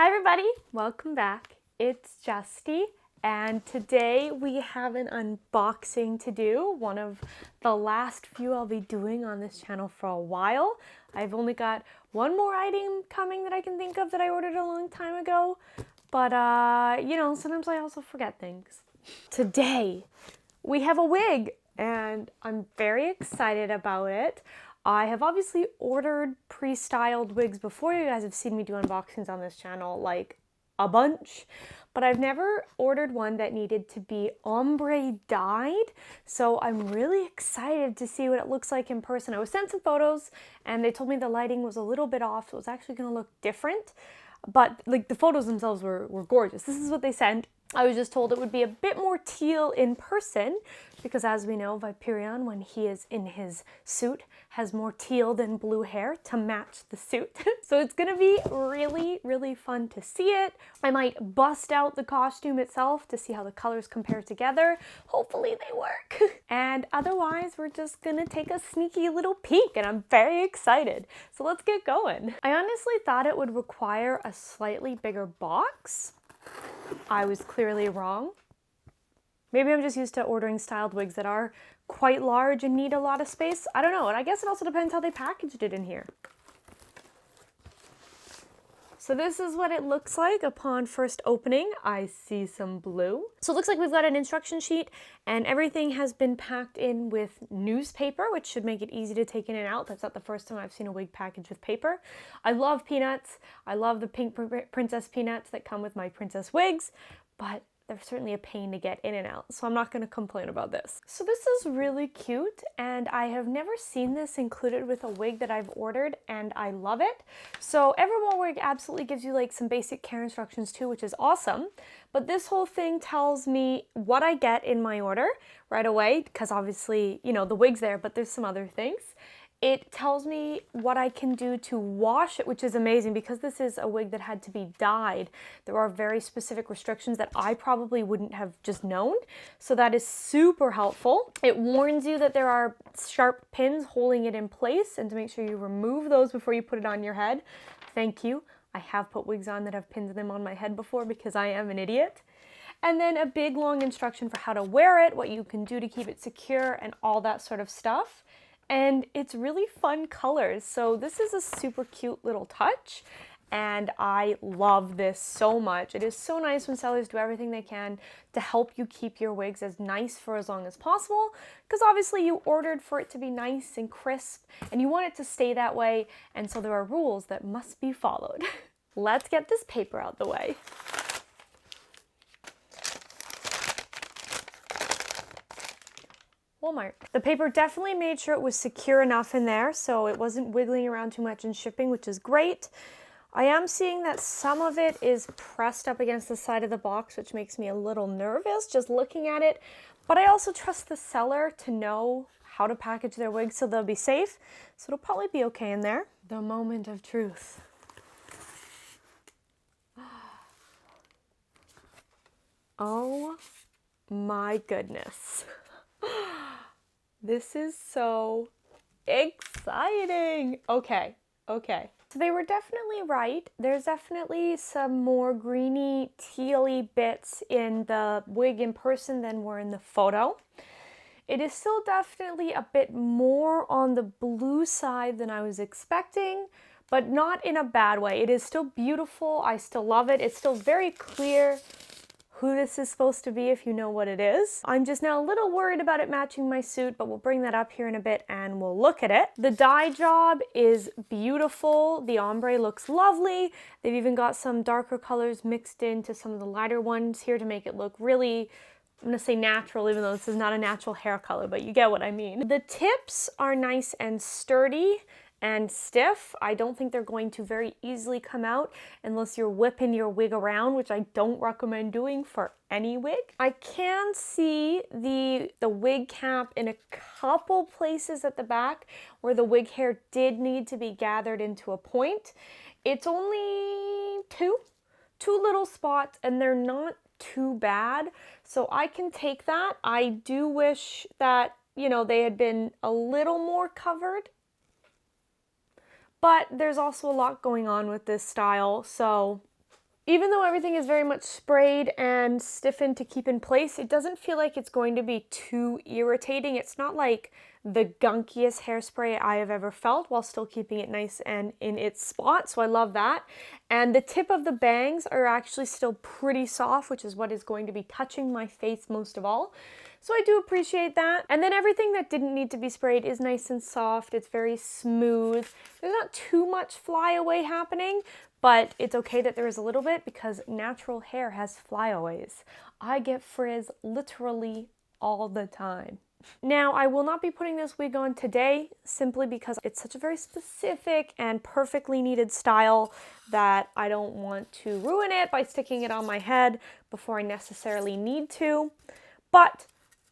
Hi everybody, welcome back. It's Justy, and today we have an unboxing to do, one of the last few I'll be doing on this channel for a while. I've only got one more item coming that I can think of that I ordered a long time ago, but you know, sometimes I also forget things. Today we have a wig, and I'm very excited about it. I have obviously ordered pre-styled wigs before. You guys have seen me do unboxings on this channel like a bunch, but I've never ordered one that needed to be ombre dyed. So I'm really excited to see what it looks like in person. I was sent some photos and they told me the lighting was a little bit off, so it was actually going to look different. But like the photos themselves were gorgeous. This is what they sent. I was just told it would be a bit more teal in person because, as we know, Viperion, when he is in his suit, has more teal than blue hair to match the suit. So it's gonna be really, really fun to see it. I might bust out the costume itself to see how the colors compare together. Hopefully they work. And otherwise, we're just gonna take a sneaky little peek, and I'm very excited. So let's get going. I honestly thought it would require a slightly bigger box. I was clearly wrong. Maybe I'm just used to ordering styled wigs that are quite large and need a lot of space. I don't know, and I guess it also depends how they packaged it in here. So this is what it looks like upon first opening. I see some blue. So it looks like we've got an instruction sheet and everything has been packed in with newspaper, which should make it easy to take in and out. That's not the first time I've seen a wig packaged with paper. I love peanuts. I love the pink princess peanuts that come with my princess wigs, but they're certainly a pain to get in and out, so I'm not going to complain about this. So this is really cute, and I have never seen this included with a wig that I've ordered, and I love it. So Evermore wig absolutely gives you like some basic care instructions too, which is awesome. But this whole thing tells me what I get in my order right away, because obviously, you know, the wig's there, but there's some other things. It tells me what I can do to wash it, which is amazing because this is a wig that had to be dyed. There are very specific restrictions that I probably wouldn't have just known. So that is super helpful. It warns you that there are sharp pins holding it in place and to make sure you remove those before you put it on your head. Thank you. I have put wigs on that have pins in them on my head before because I am an idiot. And then a big long instruction for how to wear it, what you can do to keep it secure and all that sort of stuff. And it's really fun colors, so this is a super cute little touch, and I love this so much. It is so nice when sellers do everything they can to help you keep your wigs as nice for as long as possible, because obviously you ordered for it to be nice and crisp, and you want it to stay that way, and so there are rules that must be followed. Let's get this paper out the way. Walmart. The paper definitely made sure it was secure enough in there so it wasn't wiggling around too much in shipping, which is great. I am seeing that some of it is pressed up against the side of the box, which makes me a little nervous just looking at it, but I also trust the seller to know how to package their wigs so they'll be safe, so it'll probably be okay in there. The moment of truth. Oh my goodness. This is so exciting. Okay. So they were definitely right. There's definitely some more greeny, tealy bits in the wig in person than were in the photo. It is still definitely a bit more on the blue side than I was expecting, but not in a bad way. It is still beautiful. I still love it. It's still very clear who this is supposed to be if you know what it is. I'm just now a little worried about it matching my suit, but we'll bring that up here in a bit and we'll look at it. The dye job is beautiful. The ombre looks lovely. They've even got some darker colors mixed into some of the lighter ones here to make it look really, I'm gonna say natural, even though this is not a natural hair color, but you get what I mean. The tips are nice and sturdy and stiff. I don't think they're going to very easily come out unless you're whipping your wig around, which I don't recommend doing for any wig. I can see the wig cap in a couple places at the back where the wig hair did need to be gathered into a point. It's only two little spots and they're not too bad, so I can take that. I do wish that, you know, they had been a little more covered. But there's also a lot going on with this style, so Even though everything is very much sprayed and stiffened to keep in place, it doesn't feel like it's going to be too irritating. It's not like the gunkiest hairspray I have ever felt while still keeping it nice and in its spot, so I love that. And the tip of the bangs are actually still pretty soft, which is what is going to be touching my face most of all. So I do appreciate that. And then everything that didn't need to be sprayed is nice and soft. It's very smooth. There's not too much flyaway happening, but it's okay that there is a little bit because natural hair has flyaways. I get frizz literally all the time. Now, I will not be putting this wig on today simply because it's such a very specific and perfectly needed style that I don't want to ruin it by sticking it on my head before I necessarily need to. But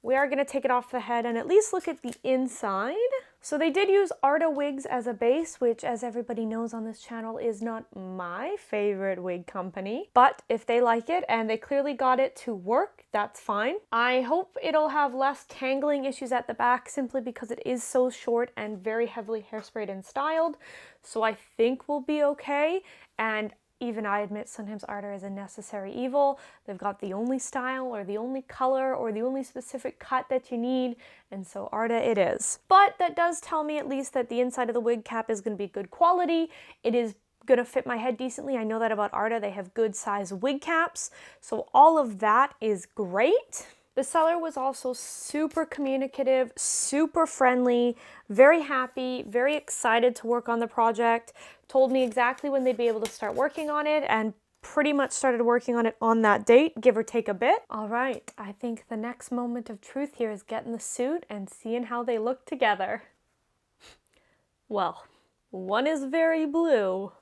we are going to take it off the head and at least look at the inside. So they did use Arda wigs as a base, which, as everybody knows on this channel, is not my favorite wig company. But if they like it and they clearly got it to work, that's fine. I hope it'll have less tangling issues at the back simply because it is so short and very heavily hairsprayed and styled. So I think we'll be okay. And even I admit sometimes Arda is a necessary evil. They've got the only style or the only color or the only specific cut that you need, and so Arda it is. But that does tell me at least that the inside of the wig cap is going to be good quality. It is going to fit my head decently. I know that about Arda. They have good size wig caps, so all of that is great. The seller was also super communicative, super friendly, very happy, very excited to work on the project, told me exactly when they'd be able to start working on it, and pretty much started working on it on that date, give or take a bit. All right, I think the next moment of truth here is getting the suit and seeing how they look together. Well, one is very blue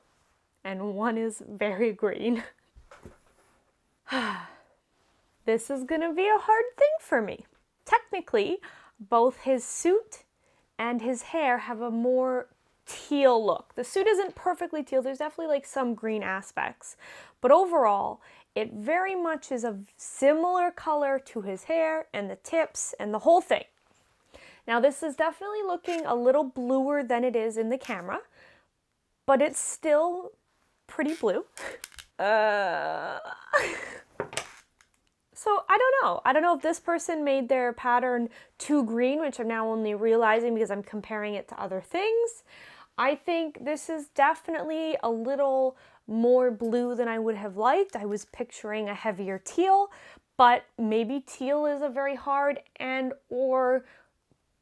and one is very green. This is gonna be a hard thing for me. Technically, both his suit and his hair have a more teal look. The suit isn't perfectly teal, there's definitely like some green aspects, but overall, it very much is a similar color to his hair and the tips and the whole thing. Now this is definitely looking a little bluer than it is in the camera, but it's still pretty blue. So I don't know. I don't know if this person made their pattern too green, which I'm now only realizing because I'm comparing it to other things. I think this is definitely a little more blue than I would have liked. I was picturing a heavier teal, but maybe teal is a very hard and or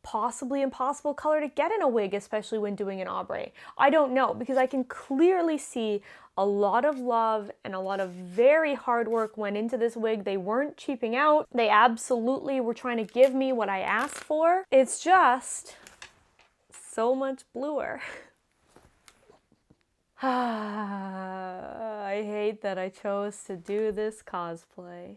possibly impossible color to get in a wig, especially when doing an ombre. I don't know, because I can clearly see a lot of love and a lot of very hard work went into this wig. They weren't cheaping out. They absolutely were trying to give me what I asked for. It's just so much bluer. I hate that I chose to do this cosplay.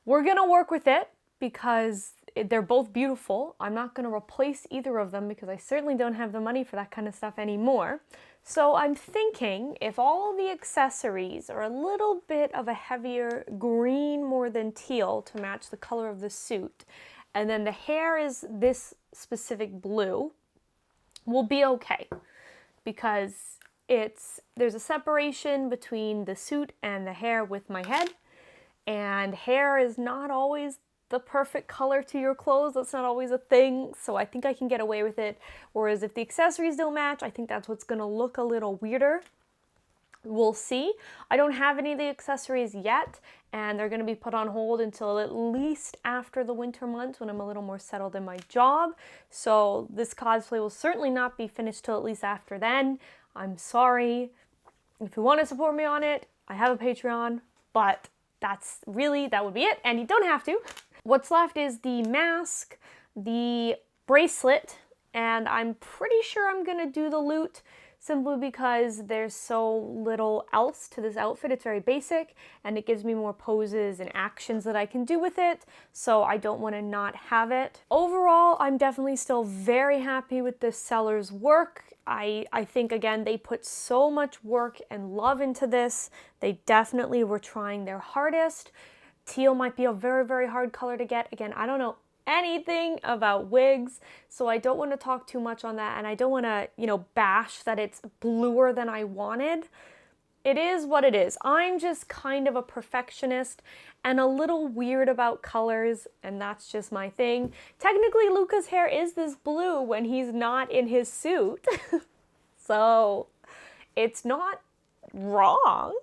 We're gonna work with it because they're both beautiful. I'm not going to replace either of them because I certainly don't have the money for that kind of stuff anymore. So I'm thinking if all the accessories are a little bit of a heavier green more than teal to match the color of the suit, and then the hair is this specific blue, we'll be okay. Because there's a separation between the suit and the hair with my head, and hair is not always the perfect color to your clothes. That's not always a thing, so I think I can get away with it. Whereas if the accessories don't match, I think that's what's gonna look a little weirder. We'll see. I don't have any of the accessories yet, and they're gonna be put on hold until at least after the winter months when I'm a little more settled in my job. So this cosplay will certainly not be finished till at least after then. I'm sorry. If you want to support me on it, I have a Patreon, but that would be it, and you don't have to. What's left is the mask, the bracelet, and I'm pretty sure I'm gonna do the loot simply because there's so little else to this outfit. It's very basic, and it gives me more poses and actions that I can do with it, so I don't want to not have it. Overall, I'm definitely still very happy with this seller's work. I think, again, they put so much work and love into this. They definitely were trying their hardest. Teal might be a very, very hard color to get. Again, I don't know anything about wigs, so I don't want to talk too much on that, and I don't want to, bash that it's bluer than I wanted. It is what it is. I'm just kind of a perfectionist and a little weird about colors, and that's just my thing. Technically, Luca's hair is this blue when he's not in his suit. So it's not wrong.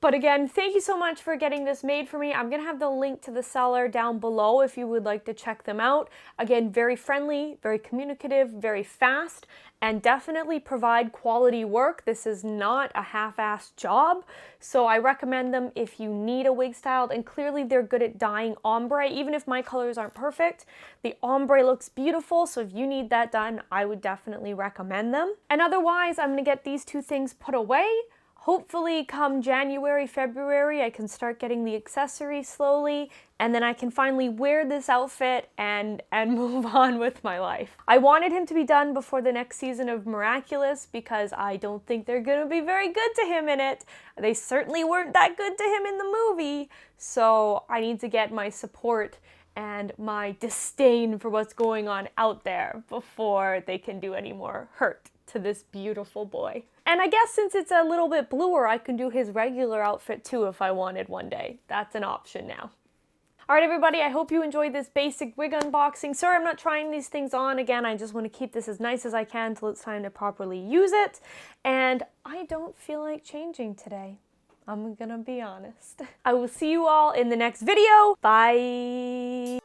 But again, thank you so much for getting this made for me. I'm going to have the link to the seller down below if you would like to check them out. Again, very friendly, very communicative, very fast, and definitely provide quality work. This is not a half-assed job, so I recommend them if you need a wig styled, and clearly they're good at dyeing ombre. Even if my colors aren't perfect, the ombre looks beautiful, so if you need that done, I would definitely recommend them. And otherwise, I'm going to get these two things put away. Hopefully come January, February, I can start getting the accessories slowly, and then I can finally wear this outfit and move on with my life. I wanted him to be done before the next season of Miraculous because I don't think they're gonna be very good to him in it. They certainly weren't that good to him in the movie, so I need to get my support and my disdain for what's going on out there before they can do any more hurt to this beautiful boy. And I guess since it's a little bit bluer, I can do his regular outfit too if I wanted one day. That's an option now. Alright everybody, I hope you enjoyed this basic wig unboxing. Sorry I'm not trying these things on again. I just want to keep this as nice as I can until it's time to properly use it. And I don't feel like changing today. I'm gonna be honest. I will see you all in the next video. Bye!